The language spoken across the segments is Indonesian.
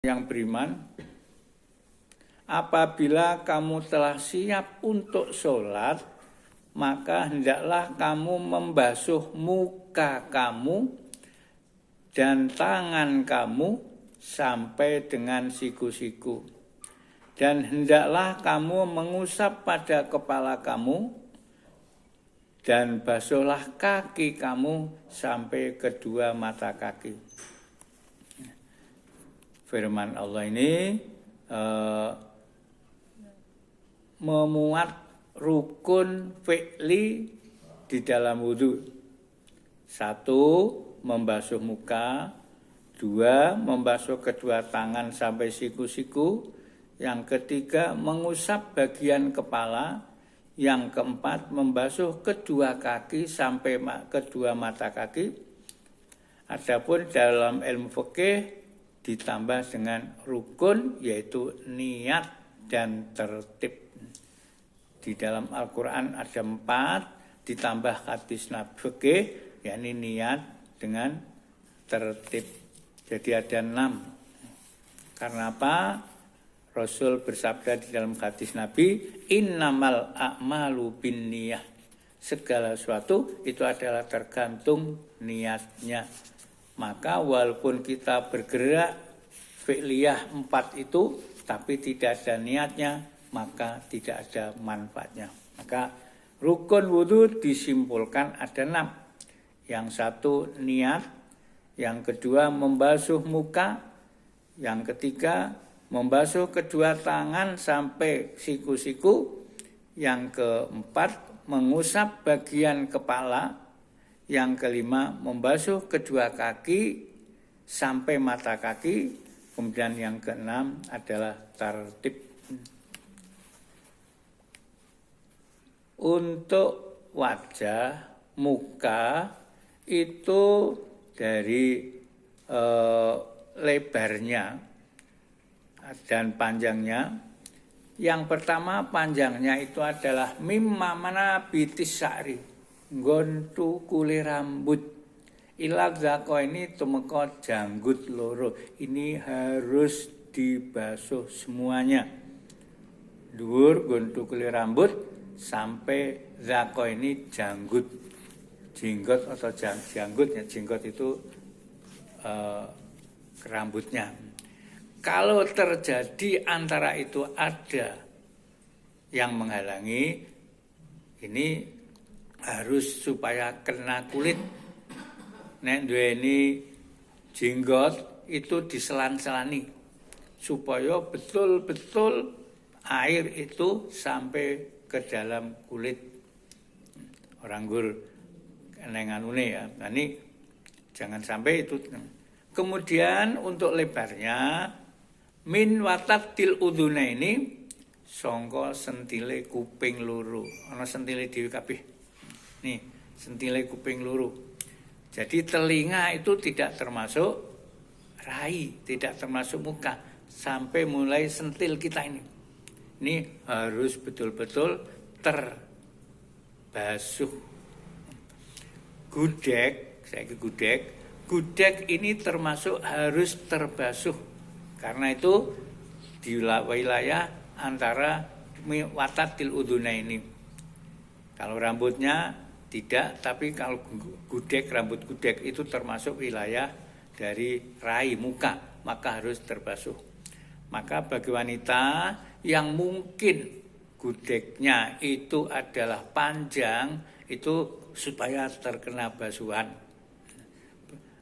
yang beriman, apabila kamu telah siap untuk sholat, maka hendaklah kamu membasuh muka kamu dan tangan kamu sampai dengan siku-siku. Dan hendaklah kamu mengusap pada kepala kamu, dan basuhlah kaki kamu sampai kedua mata kaki. Firman Allah ini memuat rukun fi'li di dalam wudhu. 1, membasuh muka. 2, membasuh kedua tangan sampai siku-siku. Yang ketiga, mengusap bagian kepala. Yang keempat, membasuh kedua kaki sampai kedua mata kaki. Adapun dalam ilmu fikih ditambah dengan rukun, yaitu niat dan tertib. Di dalam Al-Quran ada 4, ditambah hadis Nabi fikih, yakni niat dengan tertib. Jadi ada 6. Karena apa? Rasul bersabda di dalam hadis Nabi, innamal a'malu binniyah. Segala sesuatu itu adalah tergantung niatnya. Maka walaupun kita bergerak fi'liyah 4 itu, tapi tidak ada niatnya, maka tidak ada manfaatnya. Maka rukun wudhu disimpulkan ada 6. Yang 1 niat, yang kedua membasuh muka, yang ketiga membasuh kedua tangan sampai siku-siku, yang keempat mengusap bagian kepala, yang kelima membasuh kedua kaki sampai mata kaki, kemudian yang keenam adalah tertib. Untuk wajah, muka itu dari lebarnya dan panjangnya. Yang pertama panjangnya itu adalah mimma mana bitis sa'ri, nggontu kuli rambut, ilak zako ini tumeka janggut loro. Ini harus dibasuh semuanya. Dhuwur nggontu kuli rambut sampai zako ini janggut, jenggot atau janggut ya, jenggot itu rambutnya. Kalau terjadi antara itu ada yang menghalangi, ini harus supaya kena kulit. Nek duweni jenggot itu diselan-selani supaya betul-betul air itu sampai ke dalam kulit. Orang gur nenganune ya. Nah ini jangan sampai itu. Kemudian untuk lebarnya min watatil udhuna ini sangka sentile kuping loro. Ana sentile dhewe kabeh. Nih, sentile kuping loro. Jadi telinga itu tidak termasuk rai, tidak termasuk muka, sampai mulai sentil kita ini. Ini harus betul-betul terbasuh. Gudeg, saya ke gudeg ini termasuk harus terbasuh. Karena itu di wilayah antara watatil udhuna ini. Kalau rambutnya tidak, tapi kalau gudeg, rambut gudeg itu termasuk wilayah dari rai muka, maka harus terbasuh. Maka bagi wanita yang mungkin gudegnya itu adalah panjang, itu supaya terkena basuhan.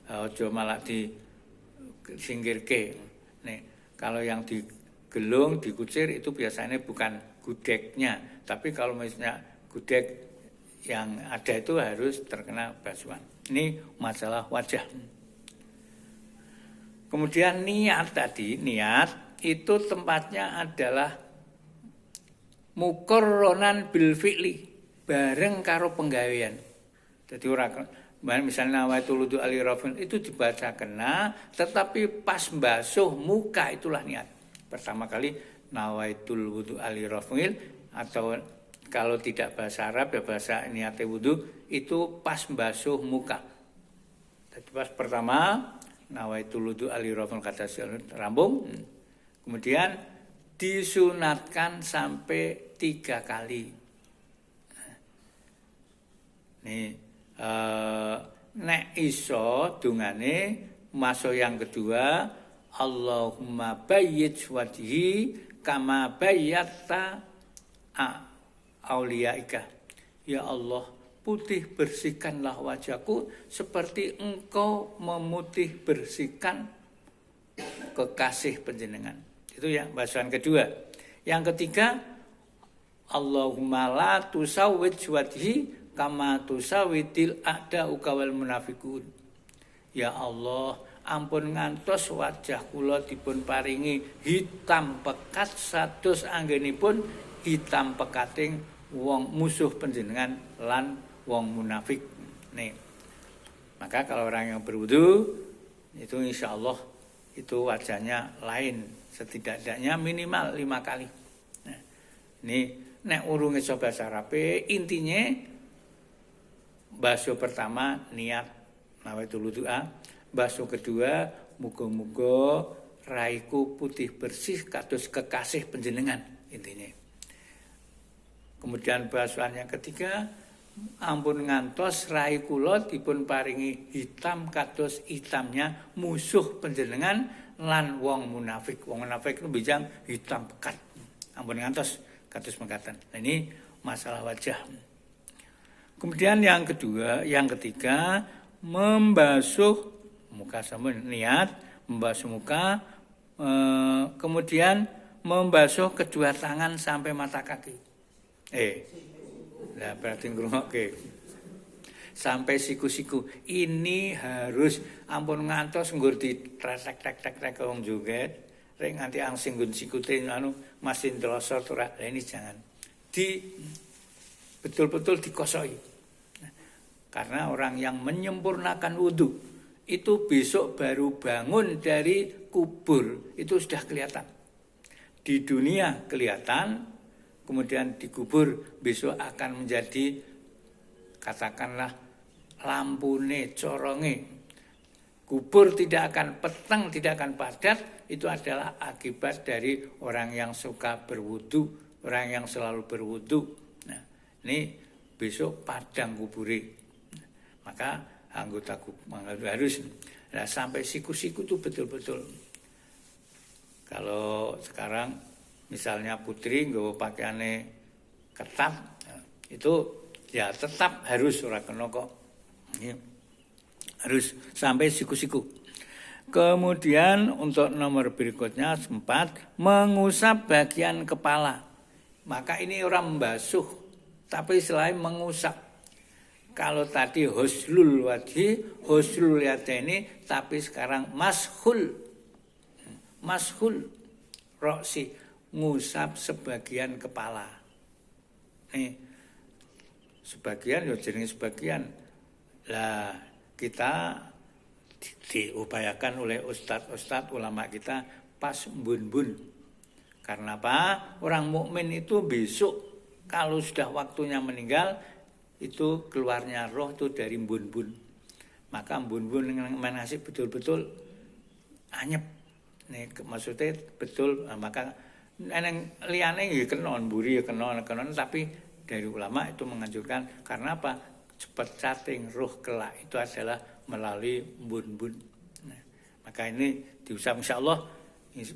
Ojo malah disingkirke. Nih, kalau yang digelung, dikucir itu biasanya bukan gudegnya, tapi kalau misalnya gudeg yang ada itu harus terkena basuhan. Ini masalah wajah. Kemudian niat tadi, niat itu tempatnya adalah muqarronan bil fi'li, bareng karo penggawean. Jadi orang misalnya nawaitul wudu alirafil itu dibaca kena, tetapi pas basuh muka itulah niat. Pertama kali nawaitul wudu alirafil, atau kalau tidak bahasa Arab ya bahasa niate wudu, itu pas basuh muka. Jadi pas pertama nawaitul wudu aliraful kata rambung. Kemudian disunatkan sampai 3 kali. Nih nek iso dungane masuk yang kedua, Allahumma bayyid wajhi kama bayyatta auliyaika. Ya Allah, putih bersihkanlah wajahku seperti engkau memutih bersihkan kekasih panjenengan. Itu ya bacaan kedua. Yang ketiga, Allahumma la tusawwid wajhi kama tusawwidil a'da'u kawal munafiqun. Ya Allah, ampun ngantos wajah kula dipun paringi hitam pekat sados anggenipun hitam pekating wong musuh panjenengan lan wong munafik. Nih. Maka kalau orang yang berwudu itu insya Allah itu wajahnya lain, setidaknya minimal 5 kali. Nah, ini nek urunge coba sarape intinya basuh pertama niat nawaitul wudu'a, basuh kedua muga-muga raiku putih bersih kados kekasih panjenengan intinya. Kemudian basuhan yang ketiga, ampun ngantos rai kula dipun paringi hitam kados hitamnya musuh panjenengan lan wong munafik. Wong munafik itu bijang hitam pekat. Ampun ngantos kados mekaten. Nah, ini masalah wajah. Kemudian yang ketiga membasuh muka sama niat membasuh muka, kemudian membasuh kedua tangan sampai mata kaki. Nah berarti ngrungokke. Sampai siku-siku. Ini harus ampun ngantos nggur ditretek-tek wong joget. Rek nganti angsing nggon sikute masih ndelosot ora. Lah ini jangan. Betul-betul dikosoi. Karena orang yang menyempurnakan wudhu itu besok baru bangun dari kubur itu sudah kelihatan. Di dunia kelihatan, kemudian di kubur besok akan menjadi katakanlah lampune, coronge. Kubur tidak akan peteng, tidak akan padat, itu adalah akibat dari orang yang suka berwudhu, orang yang selalu berwudhu. Nah, ini besok padang kuburi. Maka anggota harus sampai siku-siku itu betul-betul. Kalau sekarang misalnya putri nggawa pakaiane ketat, itu ya tetap harus ora kena kok. Harus sampai siku-siku. Kemudian untuk nomor berikutnya 4, mengusap bagian kepala. Maka ini orang membasuh, tapi selain mengusap. Kalau tadi huslul wajhi, huslul yadaini, tapi sekarang mashul roksi, ngusap sebagian kepala. Nih, sebagian ya jenenge sebagian. Lah kita diupayakan oleh ustadz ulama kita pas bun-bun. Karena apa? Orang mukmin itu besok kalau sudah waktunya meninggal itu keluarnya roh itu dari bun-bun. Maka bun-bun menasih betul-betul anyep. Nih maksudnya betul, maka eneng liyane ya kena mburi ya kena, tapi dari ulama itu menganjurkan karena apa? Cepat cacing roh kelak itu adalah melalui bun-bun. Nah, maka ini diusap insyaallah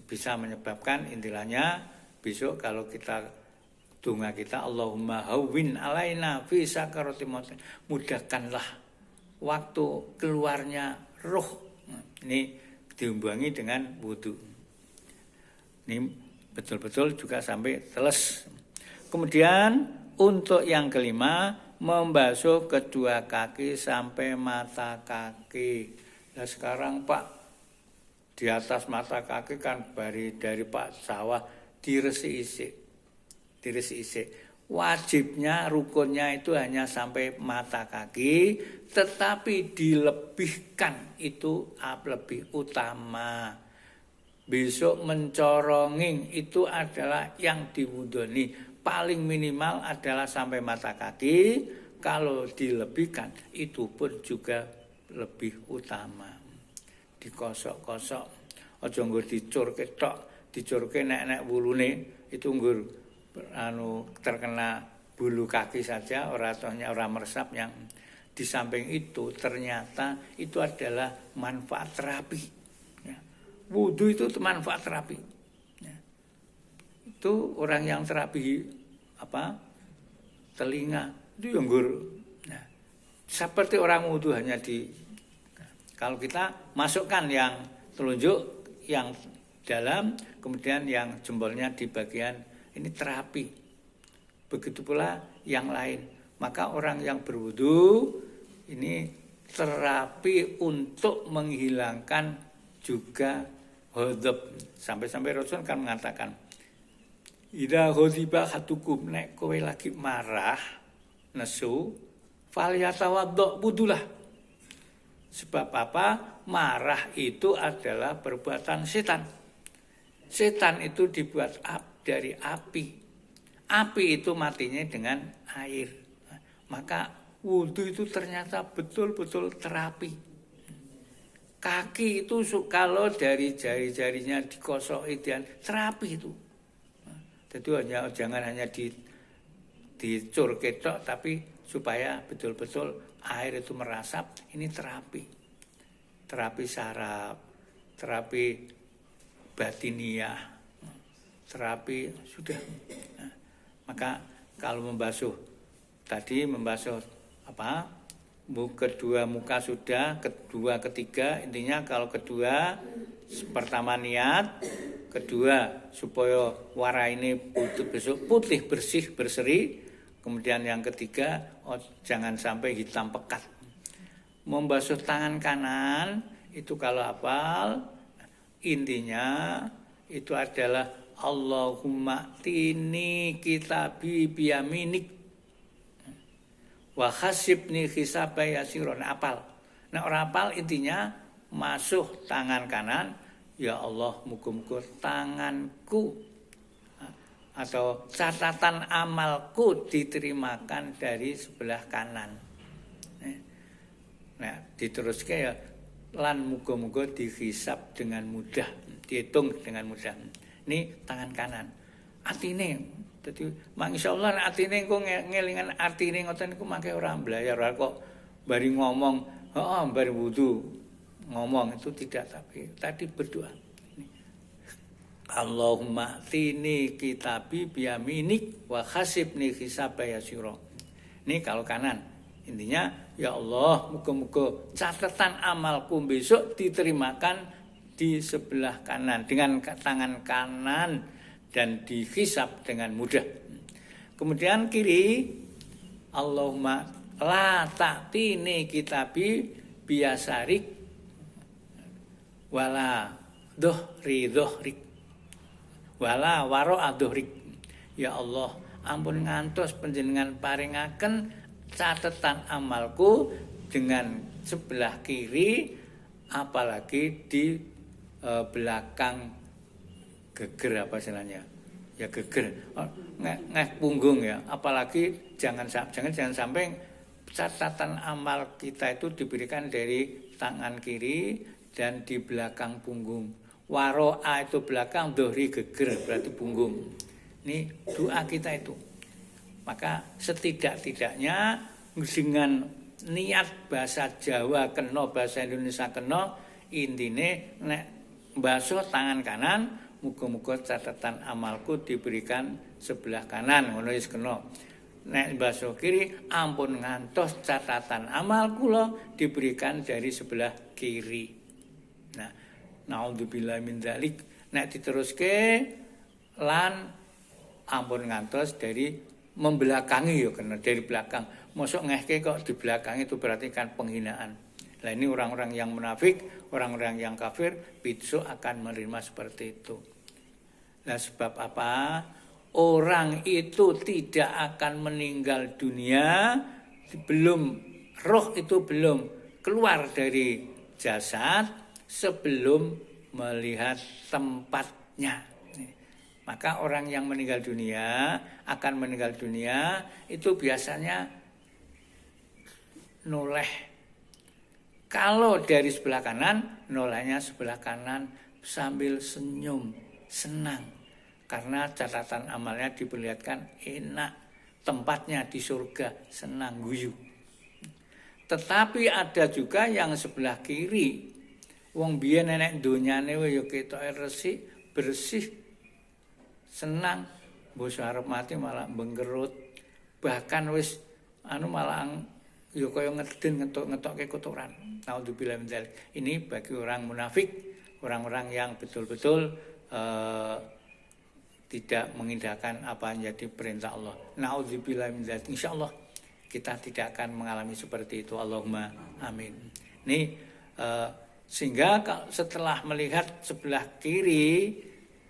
bisa menyebabkan intilannya besok kalau kita donga kita Allahumma hawwin alaina fi sakaratil maut, mudahkanlah waktu keluarnya roh. Nah, ini diimbangi dengan wudu. Ini betul-betul juga sampai teles. Kemudian untuk yang kelima membasuh kedua kaki sampai mata kaki. Nah sekarang Pak di atas mata kaki kan dari Pak sawah diresi-isi. Wajibnya rukunnya itu hanya sampai mata kaki, tetapi dilebihkan itu lebih utama. Besok mencoronging itu adalah yang diwudoni. Paling minimal adalah sampai mata kaki. Kalau dilebihkan itu pun juga lebih utama. dikosok-kosok. Aja nggo dicurke tok, dicurke nek wulune itu nggur terkena bulu kaki saja, ora meresap. Yang di samping itu ternyata itu adalah manfaat terapi. Ya. Wudu itu manfaat terapi. Ya. Itu orang yang terapi telinga itu yang nggur. Nah, seperti orang wudu hanya kalau kita masukkan yang telunjuk yang dalam, kemudian yang jempolnya di bagian ini terapi. Begitu pula yang lain. Maka orang yang berwudu ini terapi untuk menghilangkan juga ghadab. Sampai-sampai Rasul kan mengatakan, "Idza ghadiba hatukum, nek kowe lagi marah, nesu, falyatawaddo, wudulah." Sebab apa? Marah itu adalah perbuatan setan. Setan itu dibuat dari api. Api itu matinya dengan air. Maka wudu itu ternyata betul-betul terapi. Kaki itu kalau dari jari-jarinya dikosoki dan terapi itu. Jadi jangan hanya dicur ketok, tapi supaya betul-betul air itu merasap. Ini terapi saraf, terapi batiniah, terapi sudah. Nah, maka kalau membasuh kedua muka sudah, kedua ketiga, intinya kalau kedua pertama niat, kedua supaya warna ini putih bersih berseri, kemudian yang ketiga jangan sampai hitam pekat. Membasuh tangan kanan itu kalau hafal intinya itu adalah Allahumma tini kitabi biyaminik wa hasibni hisaba yasiron. Apal. Nah orang apal intinya masuk tangan kanan, ya Allah muga-muga tanganku atau catatan amalku diterimakan dari sebelah kanan. Nah diteruskan ya lan muga-muga dihisab dengan mudah, dihitung dengan mudah. Ini tangan kanan. Atine dadi masyaallah atine engko ngelingan artine ngoten niku mangke ora mblayar kok bari ngomong, heeh bari wudu ngomong itu tidak, tapi tadi berdoa. Allahumma tini kitabi biyaminik wa hasibni hisaba yasira. Ini kalau kanan. Intinya ya Allah muga-muga catatan amalku besok diterimakan di sebelah kanan dengan tangan kanan dan dihisab dengan mudah. Kemudian kiri Allahumma la ta'tini kitabi biyasarik wala dhuhrik wala wara'a dhuhrik. Ya Allah ampun ngantos panjenengan paringaken catatan amalku dengan sebelah kiri, apalagi di belakang geger apa istilahnya, ya geger, ngeh punggung ya, apalagi jangan sampai catatan amal kita itu diberikan dari tangan kiri dan di belakang punggung. Waro'a itu belakang, dohri geger berarti punggung. Ini doa kita itu. Maka setidak-tidaknya dengan niat bahasa Jawa kena, bahasa Indonesia kena, intine nek basuh tangan kanan, muga-muga catatan amalku diberikan sebelah kanan, ngono wis kena. Nek basuh kiri, ampun ngantos catatan amal kula diberikan dari sebelah kiri. Nah, naudzubillahi min dzalik. Nek diteruske lan ampun ngantos dari membelakangi ya kena dari belakang. Mosok ngehke kok di belakang itu berarti kan penghinaan. Nah ini orang-orang yang munafik, orang-orang yang kafir besok akan menerima seperti itu. Nah sebab apa? Orang itu tidak akan meninggal dunia roh itu belum keluar dari jasad sebelum melihat tempatnya. Maka orang yang meninggal dunia akan meninggal dunia itu biasanya noleh Kalau dari sebelah kanan, nolanya sebelah kanan sambil senyum, senang. Karena catatan amalnya diperlihatkan enak, tempatnya di surga, senang guyu. Tetapi ada juga yang sebelah kiri, wong biyen nenek donyane ya ketoke resik, bersih, senang, mbok arep mati malah bengkerut. Bahkan wis malah ya kaya ngeden ngetok-ngetokke kotoran. Naudzubillah min dzalik. Ini bagi orang munafik, orang-orang yang betul-betul tidak mengindahkan apa yang jadi perintah Allah. Naudzubillah min dzalik. Insyaallah kita tidak akan mengalami seperti itu. Allahumma amin. Ini sehingga setelah melihat sebelah kiri,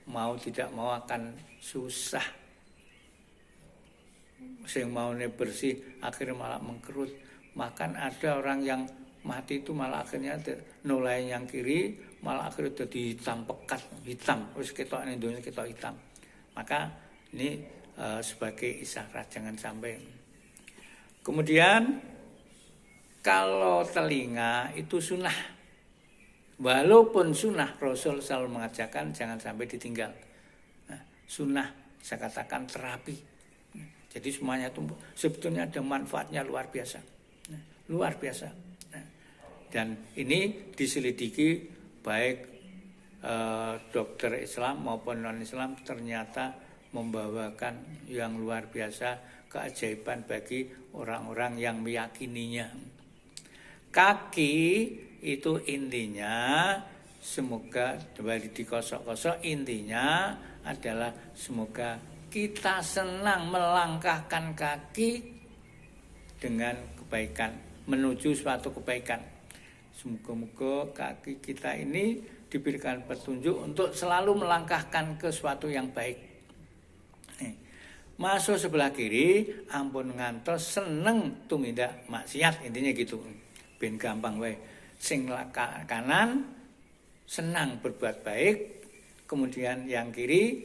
mau tidak mau akan susah. Sing maune bersih akhirnya malah mengkerut. Bahkan ada orang yang mati itu malah akhirnya nolai yang kiri, malah akhirnya jadi hitam pekat, hitam. Terus ketok Indonesia ketok hitam. Maka ini sebagai isyarat jangan sampai. Kemudian kalau telinga itu sunnah. Walaupun sunnah, Rasul selalu mengajarkan jangan sampai ditinggal. Nah, sunnah saya katakan terapi. Jadi semuanya itu sebetulnya ada manfaatnya luar biasa. Luar biasa. Dan ini diselidiki baik dokter Islam maupun non-Islam ternyata membawakan yang luar biasa keajaiban bagi orang-orang yang meyakininya. Kaki itu intinya semoga kembali dikosok-kosok, intinya adalah semoga kita senang melangkahkan kaki dengan kebaikan, menuju suatu kebaikan. Semoga-moga kaki kita ini diberikan petunjuk untuk selalu melangkahkan ke suatu yang baik. Masuk sebelah kiri, ampun ngantos seneng tumindak maksiat, intinya gitu. Ben gampang wae. Sing kanan senang berbuat baik, kemudian yang kiri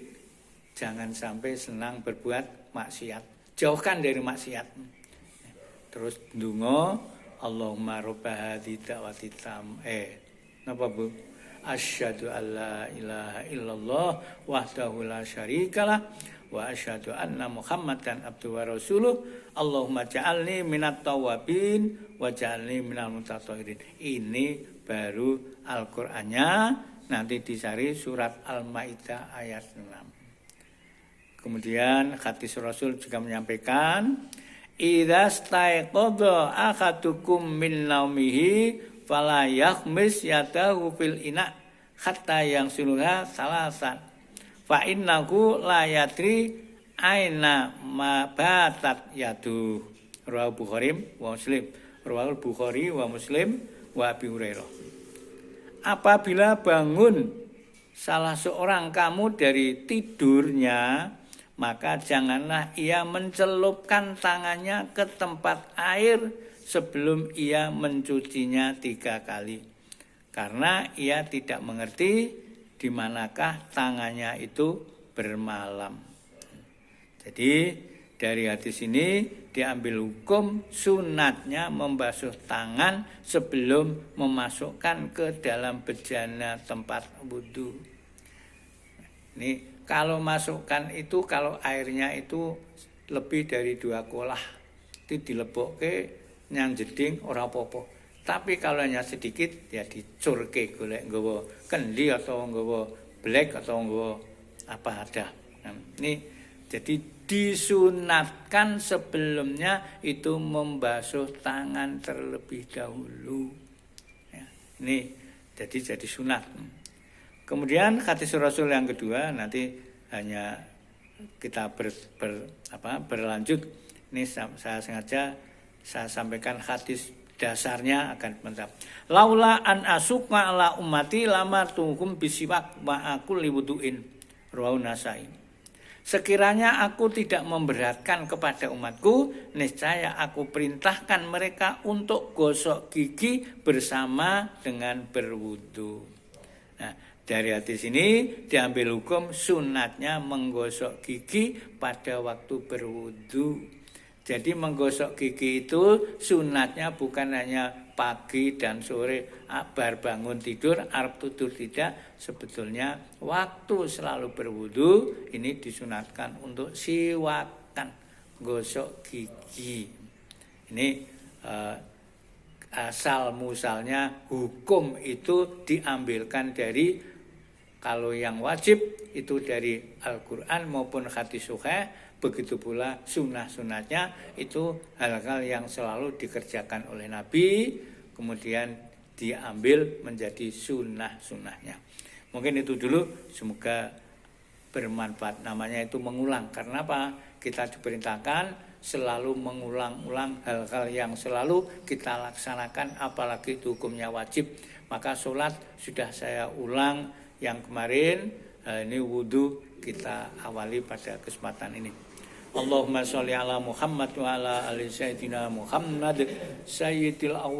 jangan sampai senang berbuat maksiat. Jauhkan dari maksiat. Terus ndonga Allahumma robba hadhihi da'wati napa Bu? Asyhadu alla ilaha illallah wahdahu la syarikalah wa asyhadu anna Muhammadan abduhu wa rasuluh. Allahumma ja'alni minat tawabin wa ja'alni minal mutatahhirin. Ini baru Al-Qur'annya, nanti disari surat Al-Maidah ayat 6. Kemudian hadis Rasul juga menyampaikan, idza staiqadha ahadukum min naumihi fala yakhmis yadahu fil ina hatta yang suluha salasan fa innahu la yadri aina ma batat yadu. Rawahu Bukhari wa Muslim. Rawahu Bukhari wa Muslim wa Abi Hurairah. Apabila bangun salah seorang kamu dari tidurnya, maka janganlah ia mencelupkan tangannya ke tempat air sebelum ia mencucinya 3 kali. Karena ia tidak mengerti di manakah tangannya itu bermalam. Jadi dari hadis ini diambil hukum sunatnya membasuh tangan sebelum memasukkan ke dalam bejana tempat wudhu. Ini kalau masukkan itu, kalau airnya itu lebih dari 2 kolah, itu dilebokke nyang jeding ora apa-apa. Tapi kalau hanya sedikit ya dicurke golek nggawa kendi atau nggawa blek atau nggawa apa ada. Nah, ini jadi disunatkan sebelumnya itu membasuh tangan terlebih dahulu. Ya, ini jadi sunat. Kemudian hadis Rasul yang kedua nanti hanya kita berlanjut. Ini saya sengaja saya sampaikan hadis dasarnya akan mantap. Laula an asuqa ala ummati lamartuhum bisiwak wa aqul liwuduin. Rawahu Nasai. Sekiranya aku tidak memberatkan kepada umatku, niscaya aku perintahkan mereka untuk gosok gigi bersama dengan berwudu. Nah, dari hadis ini diambil hukum sunatnya menggosok gigi pada waktu berwudu. Jadi menggosok gigi itu sunatnya bukan hanya pagi dan sore bar bangun tidur arep tidur tidak, sebetulnya waktu selalu berwudu ini disunatkan untuk siwakan, gosok gigi. Ini asal muasalnya hukum itu diambilkan dari, kalau yang wajib itu dari Al-Quran maupun hadis sahih, begitu pula sunnah-sunnahnya itu hal-hal yang selalu dikerjakan oleh Nabi, kemudian diambil menjadi sunnah-sunnahnya. Mungkin itu dulu, semoga bermanfaat. Namanya itu mengulang, karena apa? Kita diperintahkan selalu mengulang-ulang hal-hal yang selalu kita laksanakan, apalagi itu hukumnya wajib. Maka sholat sudah saya ulang yang kemarin, ini wudu kita awali pada kesempatan ini. Allahumma sholli ala Muhammad wa ala ali sayyidina Muhammad sayyidil awwal